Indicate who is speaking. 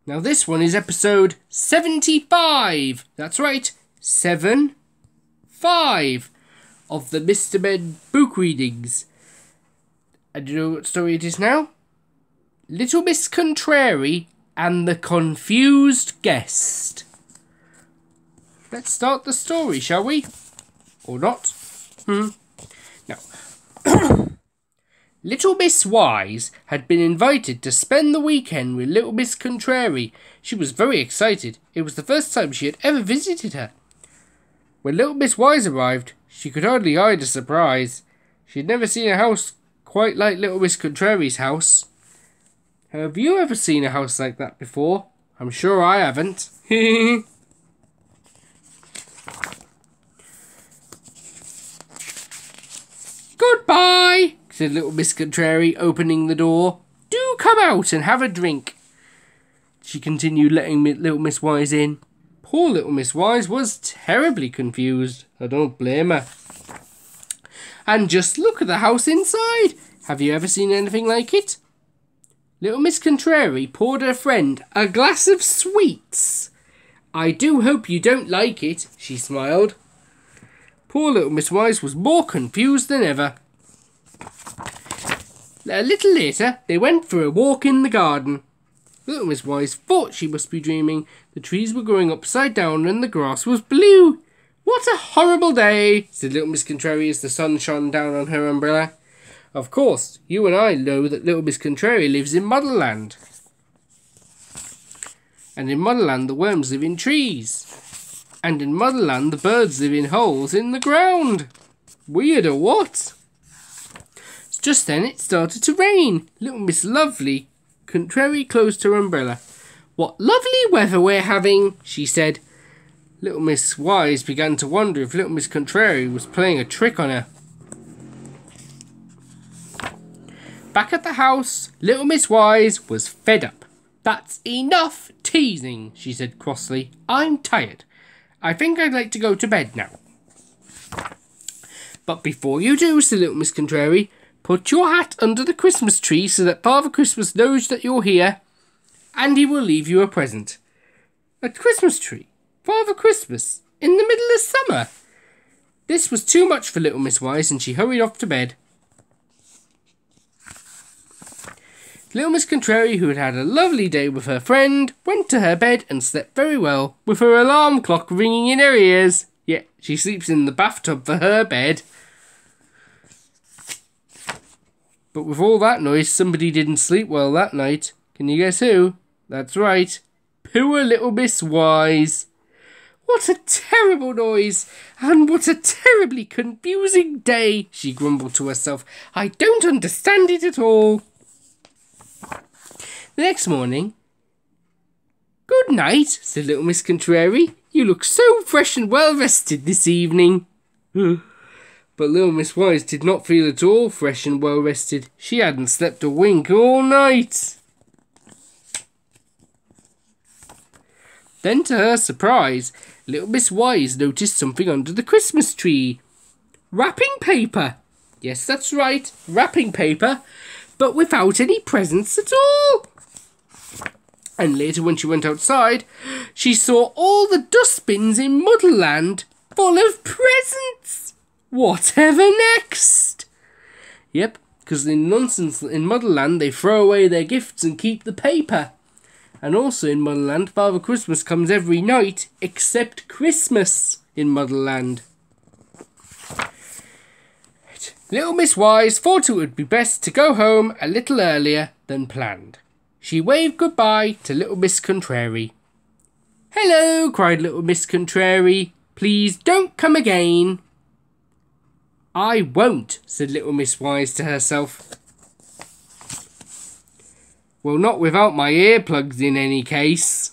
Speaker 1: Now this one is episode 75. That's right, 7-5 of the Mr. Men book readings. And do you know what story it is now? Little Miss Contrary and the Confused Guest. Let's start the story, shall we? Or not? Now, Little Miss Wise had been invited to spend the weekend with Little Miss Contrary. She was very excited. It was the first time she had ever visited her. When Little Miss Wise arrived, she could hardly hide her surprise. She had never seen a house quite like Little Miss Contrary's house. Have you ever seen a house like that before? I'm sure I haven't. Goodbye, said Little Miss Contrary, opening the door. Do come out and have a drink. She continued, letting Little Miss Wise in. Poor Little Miss Wise was terribly confused. I don't blame her. And just look at the house inside. Have you ever seen anything like it? Little Miss Contrary poured her friend a glass of sweets. I do hope you don't like it, she smiled. Poor Little Miss Wise was more confused than ever. A little later, they went for a walk in the garden. Little Miss Wise thought she must be dreaming. The trees were growing upside down and the grass was blue. What a horrible day, said Little Miss Contrary as the sun shone down on her umbrella. Of course, you and I know that Little Miss Contrary lives in Muddleland. And in Muddleland the worms live in trees. And in Muddleland the birds live in holes in the ground. Weird or what? Just then it started to rain. Little Miss Lovely Contrary closed her umbrella. What lovely weather we're having, she said. Little Miss Wise began to wonder if Little Miss Contrary was playing a trick on her. Back at the house, Little Miss Wise was fed up. That's enough teasing, she said crossly. I'm tired. I think I'd like to go to bed now. But before you do, said Little Miss Contrary, put your hat under the Christmas tree so that Father Christmas knows that you're here, and he will leave you a present. A Christmas tree? Father Christmas? In the middle of summer? This was too much for Little Miss Wise, and she hurried off to bed. Little Miss Contrary, who had had a lovely day with her friend, went to her bed and slept very well, with her alarm clock ringing in her ears. Yet she sleeps in the bathtub for her bed. But with all that noise, somebody didn't sleep well that night. Can you guess who? That's right. Poor Little Miss Wise. What a terrible noise, and what a terribly confusing day, she grumbled to herself. I don't understand it at all. The next morning, good night, said Little Miss Contrary. You look so fresh and well rested this evening. But Little Miss Wise did not feel at all fresh and well rested. She hadn't slept a wink all night. Then, to her surprise, Little Miss Wise noticed something under the Christmas tree. Wrapping paper. Yes, that's right, wrapping paper, but without any presents at all. And later, when she went outside, she saw all the dustbins in Muddleland full of presents. Whatever next? Yep, because in Muddleland they throw away their gifts and keep the paper. And also in Muddleland, Father Christmas comes every night except Christmas in Muddleland. Little Miss Wise thought it would be best to go home a little earlier than planned. She waved goodbye to Little Miss Contrary. Hello, cried Little Miss Contrary. Please don't come again. I won't, said Little Miss Wise to herself. Well, not without my earplugs in any case.